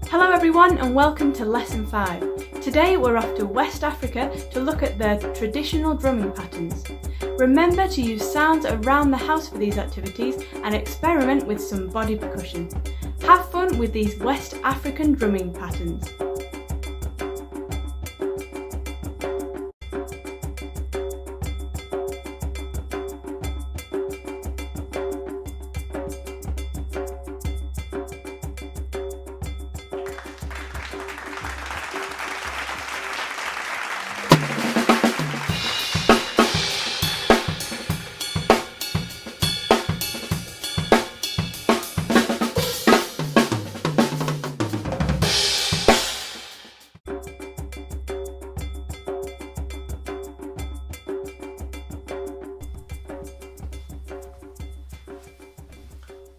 Hello everyone and welcome to Lesson 5. Today we're off to West Africa to look at their traditional drumming patterns. Remember to use sounds around the house for these activities and experiment with some body percussion. Have fun with these West African drumming patterns.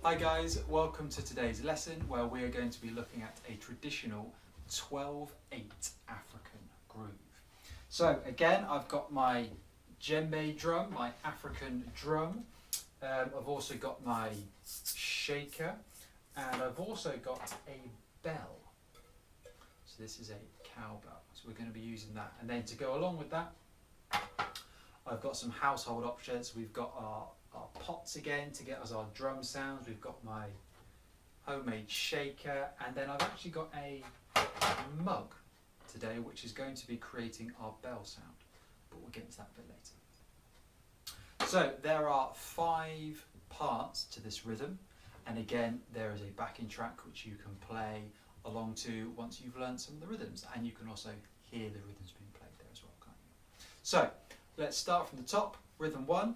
Hi guys, welcome to today's lesson where we are going to be looking at a traditional 12/8 African groove. So again, I've got my djembe drum, my African drum. I've also got my shaker and I've also got a bell. So this is a cowbell, so we're going to be using that. And then to go along with that, I've got some household objects. We've got our pots again to get us our drum sounds. We've got my homemade shaker, and then I've actually got a mug today which is going to be creating our bell sound, but we'll get into that a bit later. So there are 5 parts to this rhythm, and again there is a backing track which you can play along to once you've learned some of the rhythms, and you can also hear the rhythms being played there as well, can't you? So let's start from the top. Rhythm 1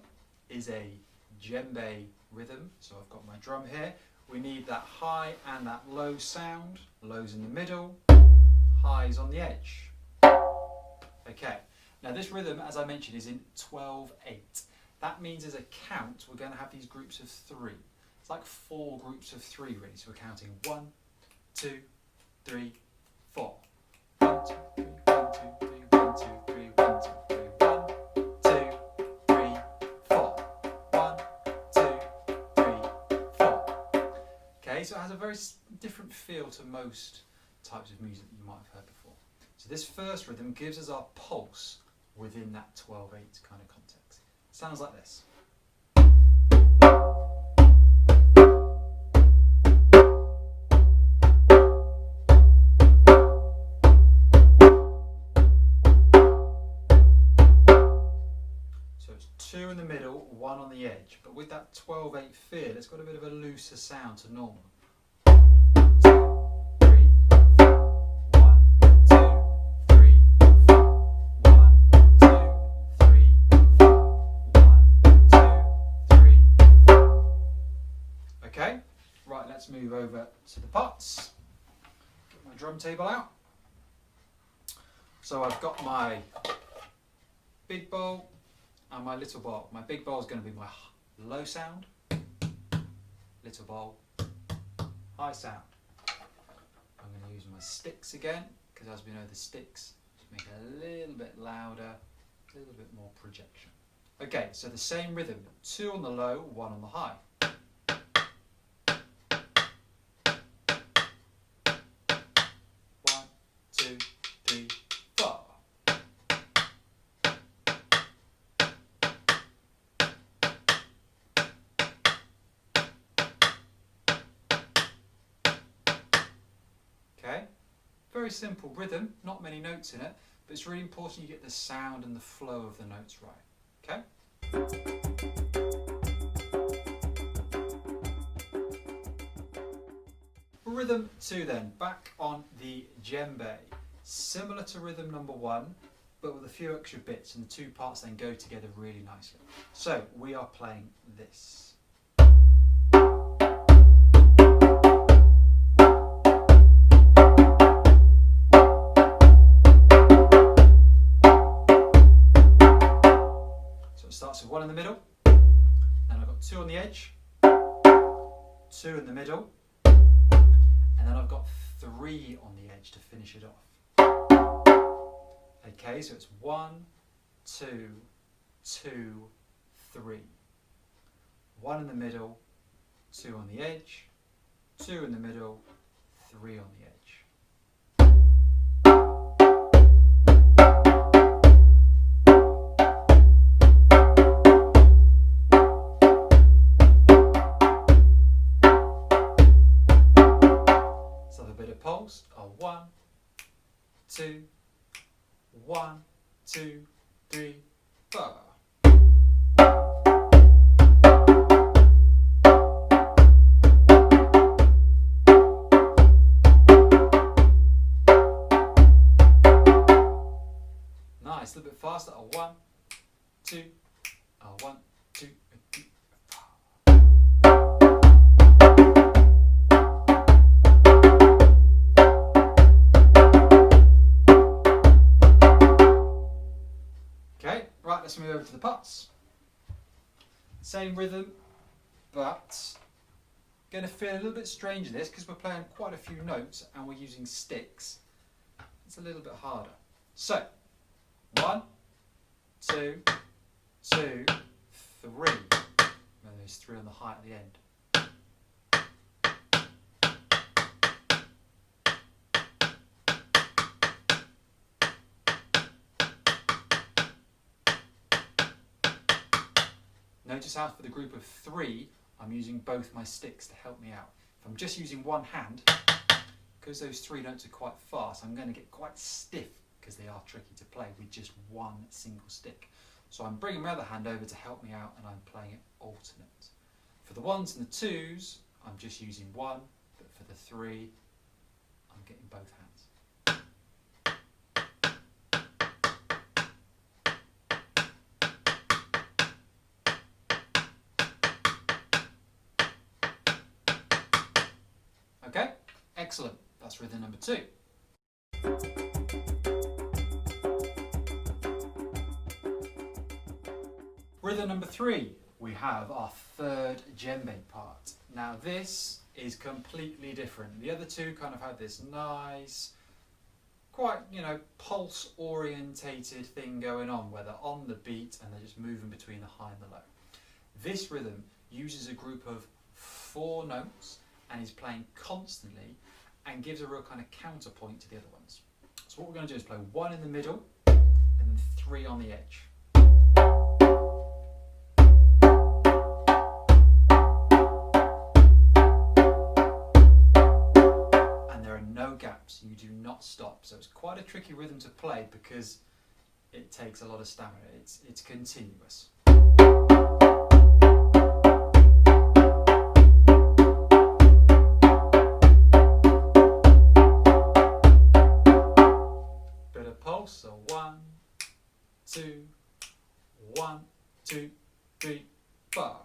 is a djembe rhythm. So I've got my drum here. We need that high and that low sound. Lows in the middle, highs on the edge. Okay, now this rhythm, as I mentioned, is in 12/8. That means as a count, we're going to have these groups of 3. It's like 4 groups of 3 really. So we're counting 1, 2, 3, 4. 1, 2, 3, 1, 2, 3, 1, 2, 3, 1, 2, 3. So it has a very different feel to most types of music that you might have heard before. So this first rhythm gives us our pulse within that 12/8 kind of context. It sounds like this. So it's 2 in the middle, 1 on the edge, but with that 12/8 feel, it's got a bit of a looser sound to normal. Okay, right, let's move over to the parts. Get my drum table out. So I've got my big bowl and my little bowl. My big bowl is going to be my low sound, little bowl, high sound. I'm going to use my sticks again, because as we know the sticks make it a little bit louder, a little bit more projection. Okay, so the same rhythm, 2 on the low, 1 on the high. 1, 2, 3, 4. Okay, very simple rhythm, not many notes in it, but it's really important you get the sound and the flow of the notes right. Okay? Rhythm 2 then, back on the djembe. Similar to rhythm number 1, but with a few extra bits, and the 2 parts then go together really nicely. So we are playing this. Starts with 1 in the middle, then I've got 2 on the edge, 2 in the middle, and then I've got 3 on the edge to finish it off. Okay, so it's 1, 2, 2, 3. 1 in the middle, 2 on the edge, 2 in the middle, 3 on the edge. Let's have a bit of pulse. 1, 2, 1, 2, 3, 4. Nice, a little bit faster. 1, 2, 1, 2, 3, 4. Okay, right, let's move over to the parts. Same rhythm, but going to feel a little bit strange in this because we're playing quite a few notes and we're using sticks. It's a little bit harder. So, 1, 2, 2, 3. And there's 3 on the high at the end. Notice how for the group of 3, I'm using both my sticks to help me out. If I'm just using one hand, because those 3 notes are quite fast, I'm going to get quite stiff because they are tricky to play with just one single stick. So I'm bringing my other hand over to help me out and I'm playing it alternate. For the 1s and the 2s, I'm just using one, but for the 3, I'm getting both hands. Okay, excellent. That's rhythm number 2. Rhythm number 3, we have our third djembe part. Now this is completely different. The other 2 kind of had this nice, quite, pulse orientated thing going on where they're on the beat and they're just moving between the high and the low. This rhythm uses a group of 4 notes and is playing constantly and gives a real kind of counterpoint to the other ones. So what we're going to do is play 1 in the middle and then 3 on the edge. And there are no gaps, you do not stop. So it's quite a tricky rhythm to play because it takes a lot of stamina. It's continuous. So 1, 2, 1, 2, 3, 4.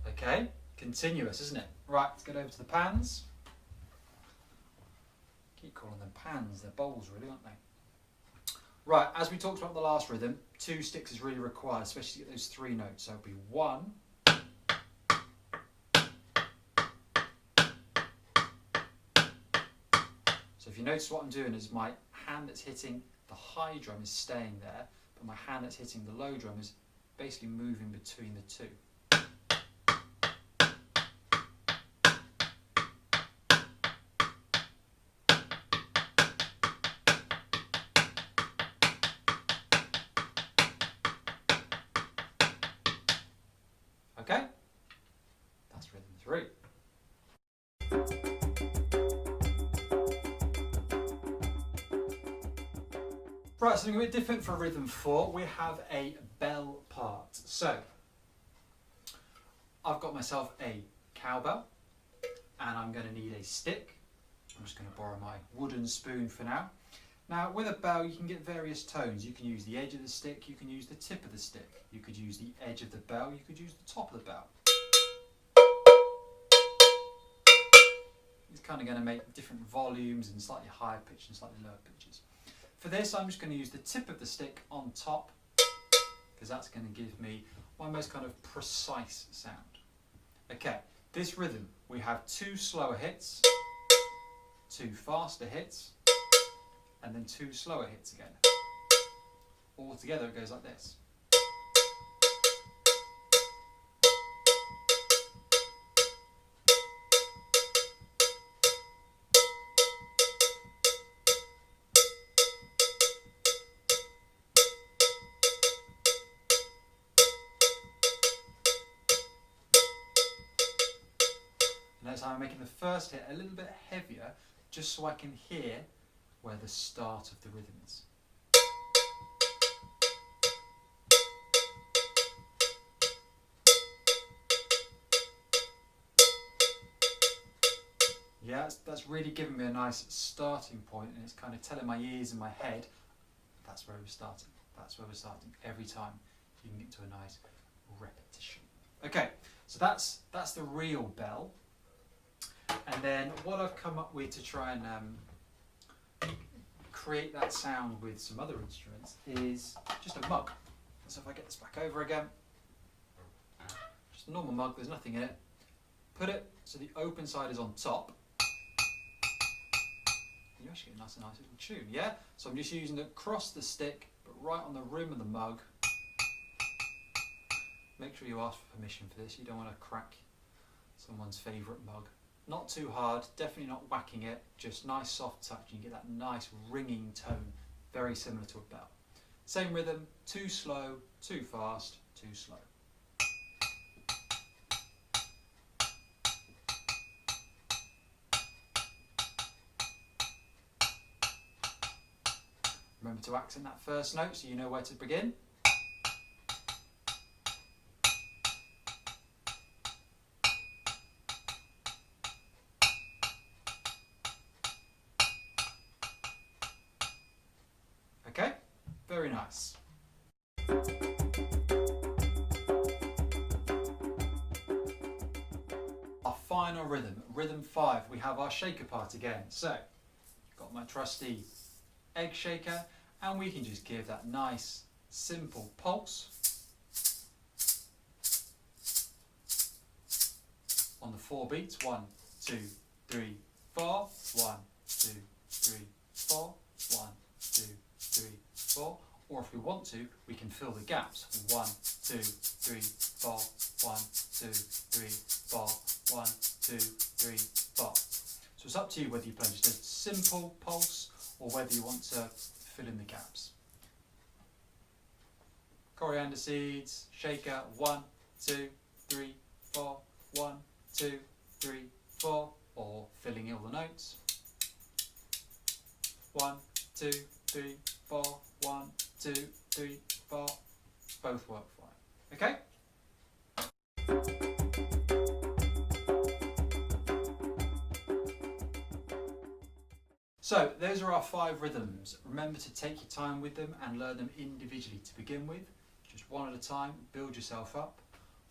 Okay, continuous, isn't it? Right, let's get over to the pans. Keep calling them pans, they're bowls really, aren't they? Right, as we talked about the last rhythm, 2 sticks is really required, especially to get those 3 notes. So it'll be 1, so if you notice what I'm doing is my hand that's hitting the high drum is staying there, but my hand that's hitting the low drum is basically moving between the 2. Okay, that's rhythm 3. Right, something a bit different for rhythm 4, we have a bell part. So, I've got myself a cowbell, and I'm going to need a stick. I'm just going to borrow my wooden spoon for now. Now, with a bell, you can get various tones. You can use the edge of the stick, you can use the tip of the stick, you could use the edge of the bell, you could use the top of the bell. It's kind of going to make different volumes and slightly higher pitch and slightly lower pitches. For this, I'm just going to use the tip of the stick on top, because that's going to give me my most kind of precise sound. Okay, this rhythm, we have 2 slower hits, 2 faster hits, and then 2 slower hits again. All together it goes like this. Notice how I'm making the first hit a little bit heavier, just so I can hear where the start of the rhythm is. Yeah, that's really giving me a nice starting point, and it's kind of telling my ears and my head that's where we're starting. That's where we're starting. Every time you can get to a nice repetition. Okay, so that's the real bell. And then what I've come up with to try and create that sound with some other instruments is just a mug. So if I get this back over again, just a normal mug, there's nothing in it. Put it so the open side is on top. You actually get a nice little tune, yeah? So I'm just using it across the stick, but right on the rim of the mug. Make sure you ask for permission for this. You don't want to crack someone's favourite mug. Not too hard, definitely not whacking it, just nice soft touch, and you get that nice ringing tone, very similar to a bell. Same rhythm, too slow, too fast, too slow. Remember to accent that first note so you know where to begin. Okay, very nice. Our final rhythm, rhythm 5, we have our shaker part again. So, got my trusty egg shaker, and we can just give that nice, simple pulse on the 4 beats. 1, 2, 3, 4. 1, 2, 3, 4. 1, 2, 3, 4. Or if we want to, we can fill the gaps. 1, 2, 3, 4. 1, 2, 3, 4. 1, 2, 3, 4. So it's up to you whether you play just a simple pulse or whether you want to fill in the gaps. Coriander seeds, shaker, 1, 2, 3, 4, 1, 2, 3, 4, or filling in all the notes. 1, 2, 3, 4, 1, 2, 3, 4. Both work fine. Okay? So those are our 5 rhythms. Remember to take your time with them and learn them individually to begin with. Just one at a time, build yourself up.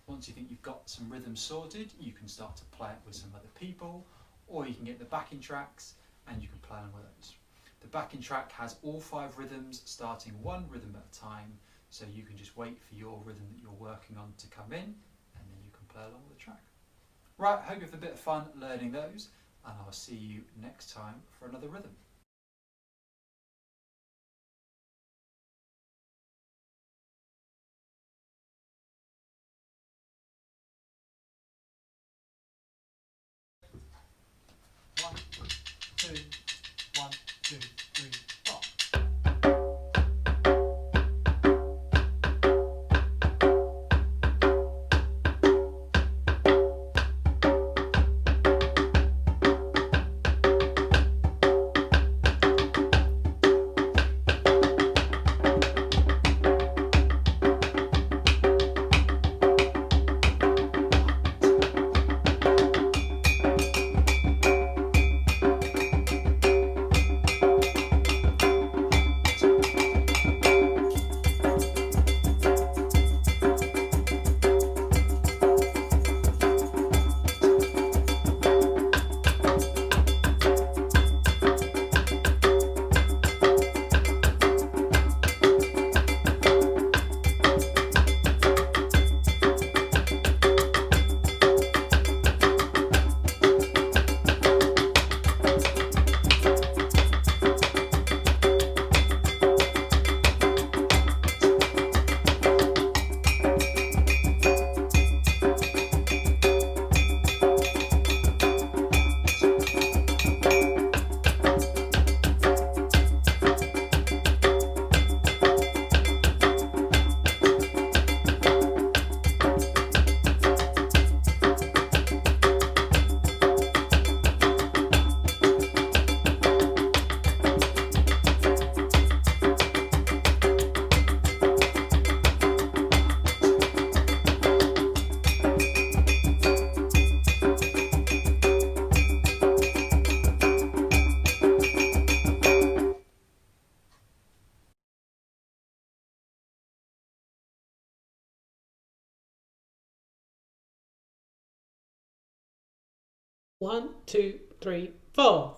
Once you think you've got some rhythms sorted, you can start to play it with some other people, or you can get the backing tracks and you can play along with those. The backing track has all 5 rhythms, starting 1 rhythm at a time, so you can just wait for your rhythm that you're working on to come in, and then you can play along with the track. Right, I hope you have a bit of fun learning those, and I'll see you next time for another rhythm. One, two, 1, 2, 3, 4. 1, 2, 3, 4.